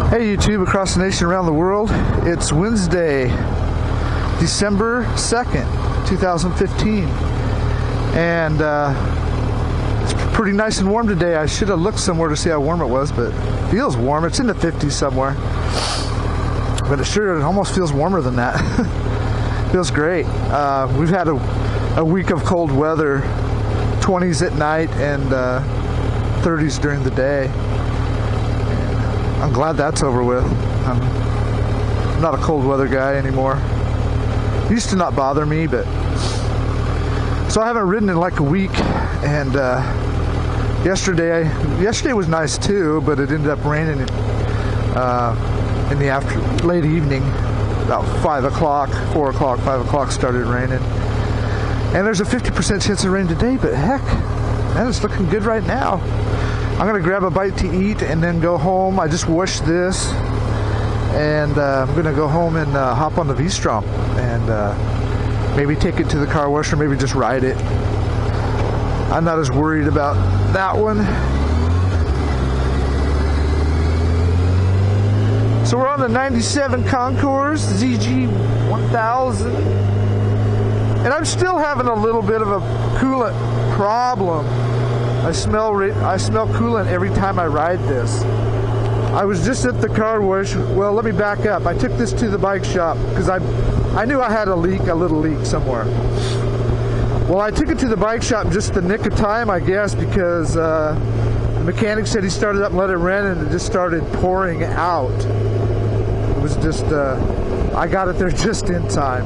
Hey YouTube across the nation, around the world. It's Wednesday, December 2nd, 2015. And it's pretty nice and warm today. I should have looked somewhere to see how warm it was, but it feels warm. It's in the 50s somewhere. But it almost feels warmer than that. Feels great. We've had a week of cold weather, 20s at night and 30s during the day. I'm glad that's over with. I'm not a cold weather guy anymore. It used to not bother me, but so I haven't ridden in like a week. And yesterday was nice too, but it ended up raining in the late evening, about 5 o'clock, 4 o'clock, 5 o'clock started raining. And there's a 50% chance of rain today, but heck, man, it's looking good right now. I'm gonna grab a bite to eat and then go home. I just washed this, and I'm gonna go home and hop on the V-Strom and maybe take it to the car wash, or maybe just ride it. I'm not as worried about that one. So we're on the 97 Concours ZG 1000, and I'm still having a little bit of a coolant problem. I smell coolant every time I ride this. I was just at the car wash. Well, let me back up. I took this to the bike shop because I knew I had a little leak somewhere. Well, I took it to the bike shop in just the nick of time, I guess, because the mechanic said he started up and let it run, and it just started pouring out. It was just, I got it there just in time.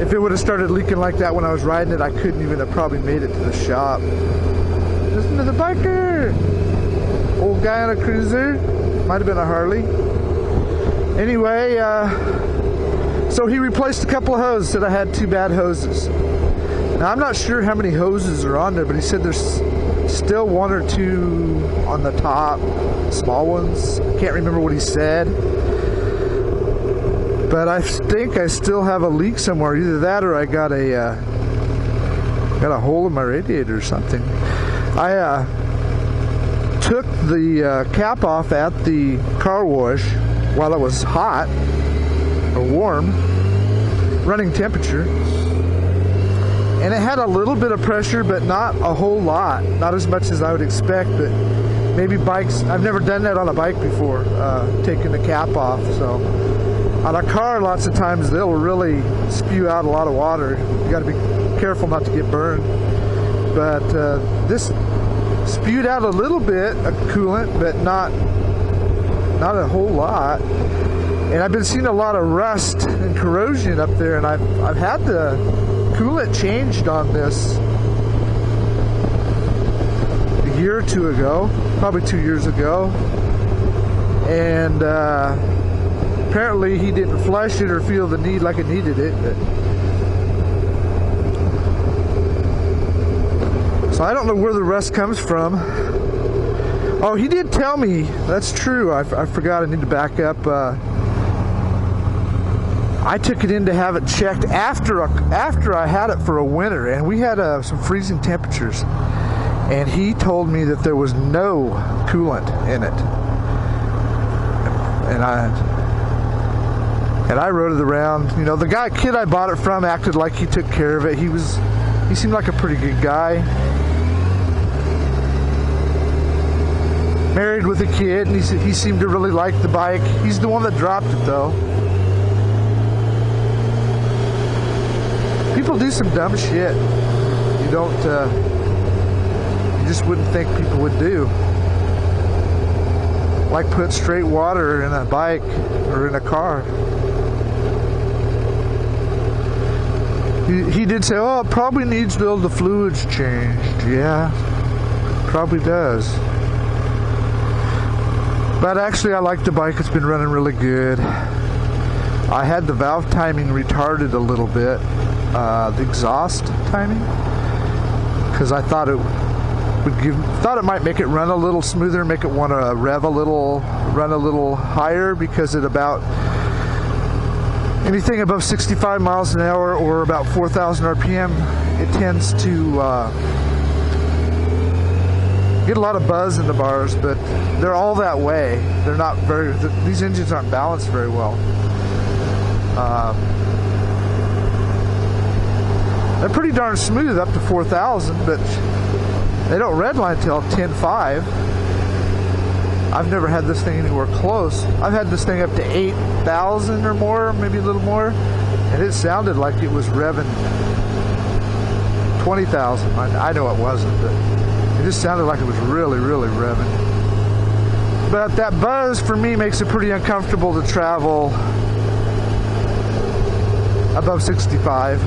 If it would have started leaking like that when I was riding it, I couldn't even have probably made it to the shop. Listen to the biker! Old guy on a cruiser. Might have been a Harley. Anyway, so he replaced a couple of hoses. Said I had 2 bad hoses. Now I'm not sure how many hoses are on there, but he said there's still 1 or 2 on the top, small ones. Can't remember what he said. But I think I still have a leak somewhere. Either that, or I got a hole in my radiator or something. I took the cap off at the car wash while it was hot or warm, running temperature, and it had a little bit of pressure, but not a whole lot. Not as much as I would expect. But maybe bikes. I've never done that on a bike before, taking the cap off. So. On a car, lots of times they'll really spew out a lot of water. You got to be careful not to get burned. But this spewed out a little bit of coolant, but not a whole lot. And I've been seeing a lot of rust and corrosion up there, and I've had the coolant changed on this a year or 2 ago, probably 2 years ago, and apparently he didn't flush it or feel the need like it needed it. So I don't know where the rust comes from. Oh, he did tell me, that's true, I forgot, I need to back up. I took it in to have it checked after I had it for a winter, and we had some freezing temperatures, and he told me that there was no coolant in it. And I rode it around. You know, the kid I bought it from acted like he took care of it. He seemed like a pretty good guy. Married with a kid, and he seemed to really like the bike. He's the one that dropped it, though. People do some dumb shit. You just wouldn't think people would do. Like put straight water in a bike or in a car. He did say, oh, it probably needs all the fluids changed. Yeah, probably does. But actually, I like the bike. It's been running really good. I had the valve timing retarded a little bit, the exhaust timing, because I thought it might make it run a little smoother, make it want to run a little higher, because at about anything above 65 miles an hour or about 4,000 RPM, it tends to Get a lot of buzz in the bars, but they're all that way. They're not very. These engines aren't balanced very well. They're pretty darn smooth up to 4,000, but they don't redline till 10.5. I've never had this thing anywhere close. I've had this thing up to 8,000 or more, maybe a little more, and it sounded like it was revving 20,000. I know it wasn't, but it just sounded like it was really, really revving. But that buzz for me makes it pretty uncomfortable to travel above 65.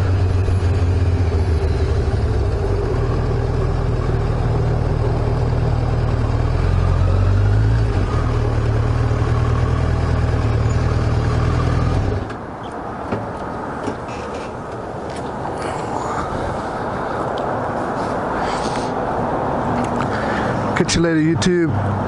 Catch you later, YouTube.